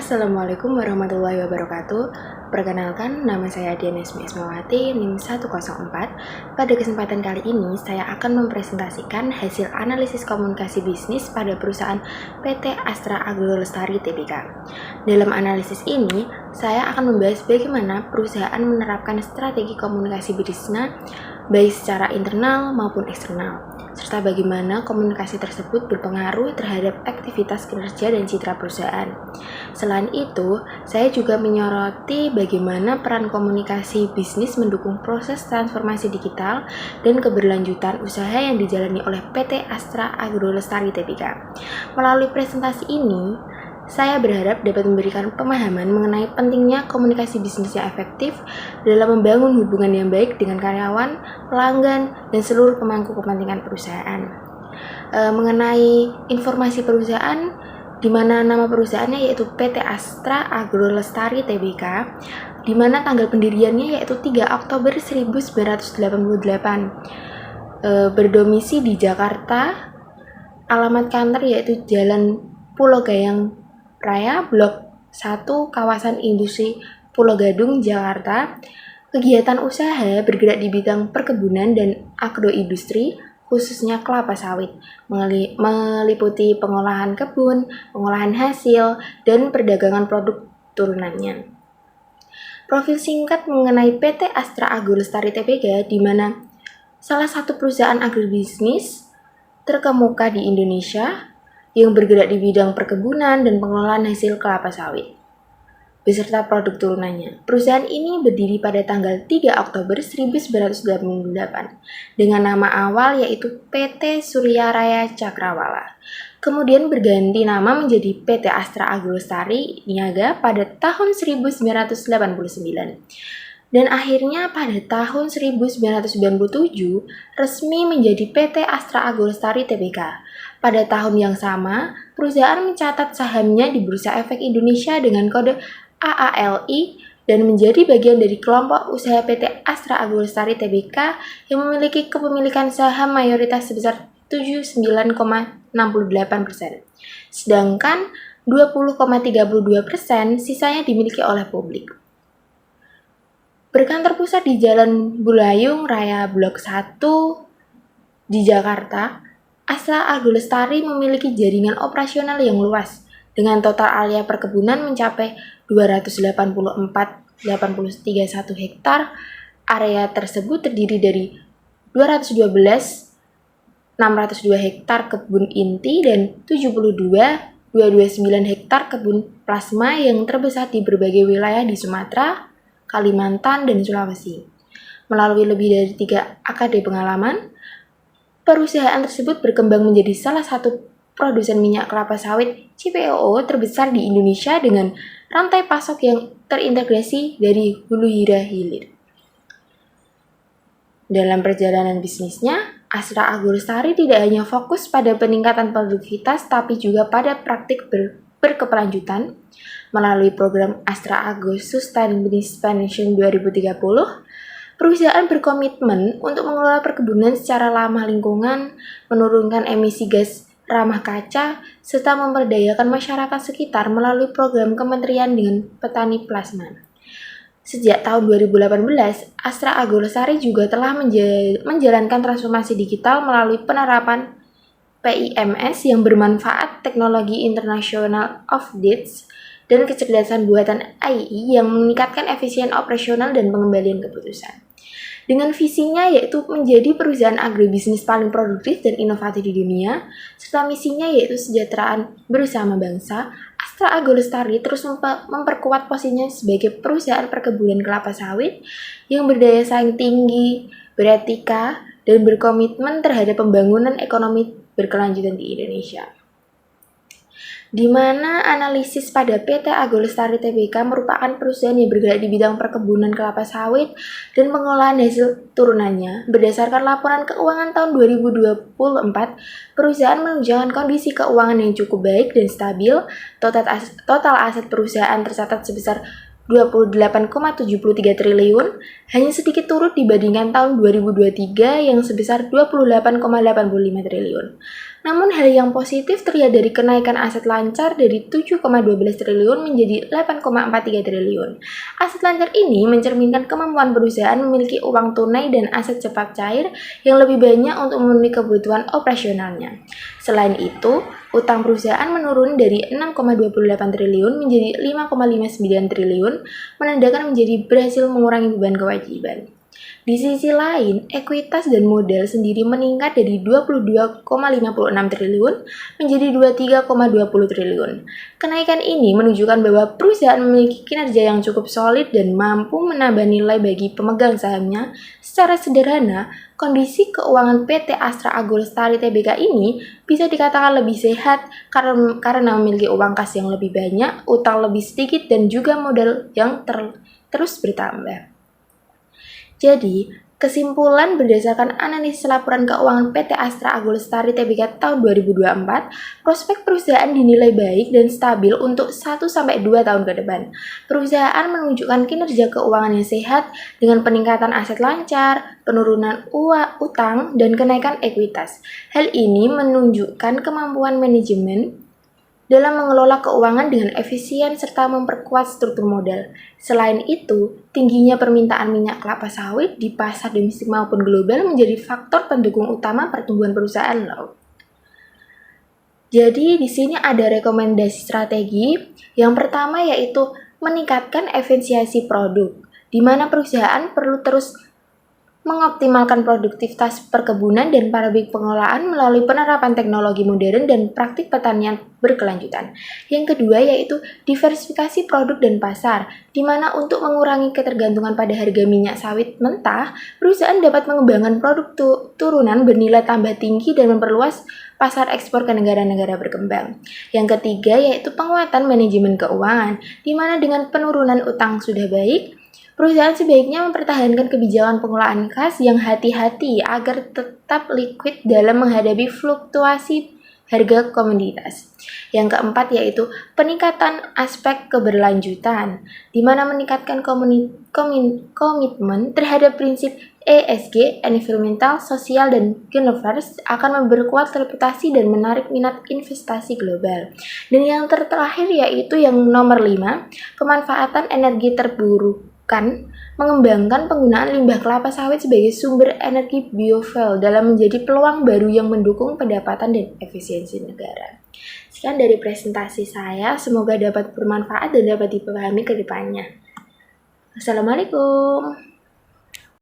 Assalamualaikum warahmatullahi wabarakatuh. Perkenalkan, nama saya Diana Ismawati, NIM 104. Pada kesempatan kali ini, saya akan mempresentasikan hasil analisis komunikasi bisnis pada perusahaan PT Astra Agro Lestari Tbk. Dalam analisis ini, saya akan membahas bagaimana perusahaan menerapkan strategi komunikasi bisnisnya, baik secara internal maupun eksternal, serta bagaimana komunikasi tersebut berpengaruh terhadap aktivitas kinerja dan citra perusahaan. Selain itu, saya juga menyoroti bagaimana peran komunikasi bisnis mendukung proses transformasi digital dan keberlanjutan usaha yang dijalani oleh PT Astra Agro Lestari Tbk. Melalui presentasi ini, saya berharap dapat memberikan pemahaman mengenai pentingnya komunikasi bisnis yang efektif dalam membangun hubungan yang baik dengan karyawan, pelanggan, dan seluruh pemangku kepentingan perusahaan. Mengenai informasi perusahaan, di mana nama perusahaannya yaitu PT Astra Agro Lestari Tbk, di mana tanggal pendiriannya yaitu 3 Oktober 1988, berdomisili di Jakarta, alamat kantor yaitu Jalan Pulau Gayam Raya, Blok 1, Kawasan Industri Pulau Gadung, Jakarta. Kegiatan usaha bergerak di bidang perkebunan dan agroindustri, khususnya kelapa sawit, meliputi pengolahan kebun, pengolahan hasil, dan perdagangan produk turunannya. Profil singkat mengenai PT Astra Agro Lestari Tbk, di mana salah satu perusahaan agribisnis terkemuka di Indonesia yang bergerak di bidang perkebunan dan pengelolaan hasil kelapa sawit beserta produk turunannya. Perusahaan ini berdiri pada tanggal 3 Oktober 1988 dengan nama awal yaitu PT Surya Raya Cakrawala. Kemudian berganti nama menjadi PT Astra Agro Lestari Niaga pada tahun 1989. Dan akhirnya pada tahun 1997 resmi menjadi PT Astra Agro Lestari Tbk. Pada tahun yang sama, perusahaan mencatat sahamnya di Bursa Efek Indonesia dengan kode AALI dan menjadi bagian dari kelompok usaha PT Astra Agro Lestari Tbk yang memiliki kepemilikan saham mayoritas sebesar 79,68%. Sedangkan 20,32% sisanya dimiliki oleh publik. Berkantor pusat di Jalan Bulayung Raya Blok 1 di Jakarta, Astra Agro Lestari memiliki jaringan operasional yang luas dengan total area perkebunan mencapai 284,831 hektar. Area tersebut terdiri dari 212,602 hektar kebun inti dan 72,229 hektar kebun plasma yang tersebar di berbagai wilayah di Sumatera, Kalimantan, dan Sulawesi. Melalui lebih dari 3 dekade pengalaman, perusahaan tersebut berkembang menjadi salah satu produsen minyak kelapa sawit CPO terbesar di Indonesia dengan rantai pasok yang terintegrasi dari hulu hingga hilir. Dalam perjalanan bisnisnya, Astra Agro Lestari tidak hanya fokus pada peningkatan produktivitas tapi juga pada praktik berkelanjutan. Melalui program Astra Agro Sustainable Expansion 2030, perusahaan berkomitmen untuk mengelola perkebunan secara ramah lingkungan, menurunkan emisi gas ramah kaca, serta memberdayakan masyarakat sekitar melalui program kementerian dengan petani plasma. Sejak tahun 2018, Astra Agro Lestari juga telah menjalankan transformasi digital melalui penerapan PIMS yang bermanfaat teknologi International of Dates dan kecerdasan buatan AI yang meningkatkan efisien operasional dan pengembalian keputusan. Dengan visinya yaitu menjadi perusahaan agribisnis paling produktif dan inovatif di dunia, serta misinya yaitu kesejahteraan bersama bangsa, Astra Agro Lestari terus memperkuat posisinya sebagai perusahaan perkebunan kelapa sawit yang berdaya saing tinggi, beretika, dan berkomitmen terhadap pembangunan ekonomi berkelanjutan di Indonesia. Di mana analisis pada PT Agro Lestari Tbk merupakan perusahaan yang bergerak di bidang perkebunan kelapa sawit dan pengolahan hasil turunannya. Berdasarkan laporan keuangan tahun 2024, perusahaan menunjukkan kondisi keuangan yang cukup baik dan stabil. Total aset perusahaan tercatat sebesar 28,73 triliun, hanya sedikit turun dibandingkan tahun 2023 yang sebesar 28,85 triliun. Namun hal yang positif terlihat dari kenaikan aset lancar dari 7,12 triliun menjadi 8,43 triliun. Aset lancar ini mencerminkan kemampuan perusahaan memiliki uang tunai dan aset cepat cair yang lebih banyak untuk memenuhi kebutuhan operasionalnya. Selain itu, utang perusahaan menurun dari 6,28 triliun menjadi 5,59 triliun, menandakan menjadi berhasil mengurangi beban kewajiban. Di sisi lain, ekuitas dan modal sendiri meningkat dari 22,56 triliun menjadi 23,20 triliun. Kenaikan ini menunjukkan bahwa perusahaan memiliki kinerja yang cukup solid dan mampu menambah nilai bagi pemegang sahamnya. Secara sederhana, kondisi keuangan PT Astra Agrolestari Tbk ini bisa dikatakan lebih sehat karena memiliki uang kas yang lebih banyak, utang lebih sedikit, dan juga modal yang terus bertambah. Jadi, kesimpulan berdasarkan analisis laporan keuangan PT Astra Agrolestari Tbk tahun 2024, prospek perusahaan dinilai baik dan stabil untuk 1-2 tahun ke depan. Perusahaan menunjukkan kinerja keuangan yang sehat dengan peningkatan aset lancar, penurunan utang, dan kenaikan ekuitas. Hal ini menunjukkan kemampuan manajemen dalam mengelola keuangan dengan efisien serta memperkuat struktur modal. Selain itu, tingginya permintaan minyak kelapa sawit di pasar domestik maupun global menjadi faktor pendukung utama pertumbuhan perusahaan loh. Jadi di sini ada rekomendasi strategi. Yang pertama yaitu meningkatkan efisiensi produk, di mana perusahaan perlu terus mengoptimalkan produktivitas perkebunan dan paradigma pengelolaan melalui penerapan teknologi modern dan praktik pertanian berkelanjutan. Yang kedua yaitu diversifikasi produk dan pasar, di mana untuk mengurangi ketergantungan pada harga minyak sawit mentah, perusahaan dapat mengembangkan produk turunan bernilai tambah tinggi dan memperluas pasar ekspor ke negara-negara berkembang. Yang ketiga yaitu penguatan manajemen keuangan, di mana dengan penurunan utang sudah baik, perusahaan sebaiknya mempertahankan kebijakan pengelolaan kas yang hati-hati agar tetap liquid dalam menghadapi fluktuasi harga komoditas. Yang keempat yaitu peningkatan aspek keberlanjutan, di mana meningkatkan komitmen terhadap prinsip ESG, environmental, sosial, dan governance akan memperkuat reputasi dan menarik minat investasi global. Dan yang terakhir yaitu yang nomor 5, pemanfaatan energi terbarukan, mengembangkan penggunaan limbah kelapa sawit sebagai sumber energi biofuel dalam menjadi peluang baru yang mendukung pendapatan dan efisiensi negara. Sekian dari presentasi saya, semoga dapat bermanfaat dan dapat dipahami ke depannya. Assalamualaikum.